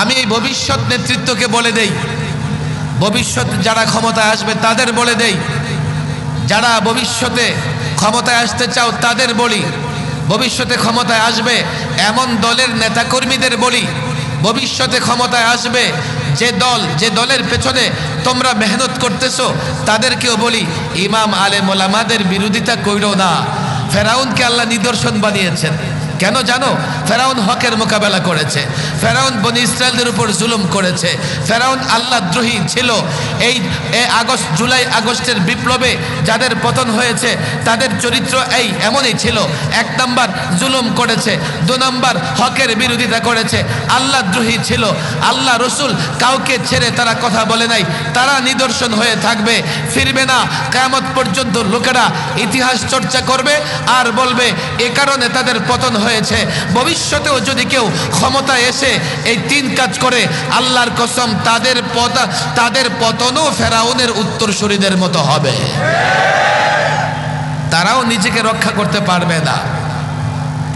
আমি এই ভবিষ্যৎ নেতৃত্বকে বলে দেই, ভবিষ্যৎ যারা ক্ষমতায় আসবে তাদের বলে দেই, যারা ভবিষ্যতে ক্ষমতায় আসতে চাও তাদের বলি, ভবিষ্যতে ক্ষমতায় আসবে এমন দলের নেতাকর্মীদের বলি, ভবিষ্যতে ক্ষমতায় আসবে যে দলের পেছনে তোমরা মেহনত করতেছো তাদেরকেও বলি, ইমাম আলেম ওলামাদের বিরোধিতা কইরো না। ফেরাউনকে আল্লাহ নিদর্শন বানিয়েছেন, কেন জানো? ফেরাউন হকের মোকাবেলা করেছে, ফেরাউন বনি ইসরায়েলদের উপর জুলুম করেছে, ফেরাউন আল্লাহদ্রোহী ছিল। এই জুলাই আগস্টের বিপ্লবে যাদের পতন হয়েছে তাদের চরিত্র এমনই ছিল। 1 নাম্বার জুলুম করেছে, 2 নাম্বার হকের বিরোধিতা করেছে, আল্লাহদ্রোহী ছিল। আল্লাহ রসুল কাউকে ছেড়ে তারা কথা বলে নাই, তারা নিদর্শন হয়ে থাকবে, ফিরবে না। কিয়ামত পর্যন্ত লোকেরা ইতিহাস চর্চা করবে আর বলবে এ কারণে তাদের পতন হয়েছে। ভবিষ্যতেও যদি কেউ ক্ষমতায় এসে এই 3 কাজ করে, আল্লাহর কসম তাদের পতনও ফেরাউনের উত্তরসূরিদের মতো হবে। তারাও নিজেকে রক্ষা করতে পারবে না।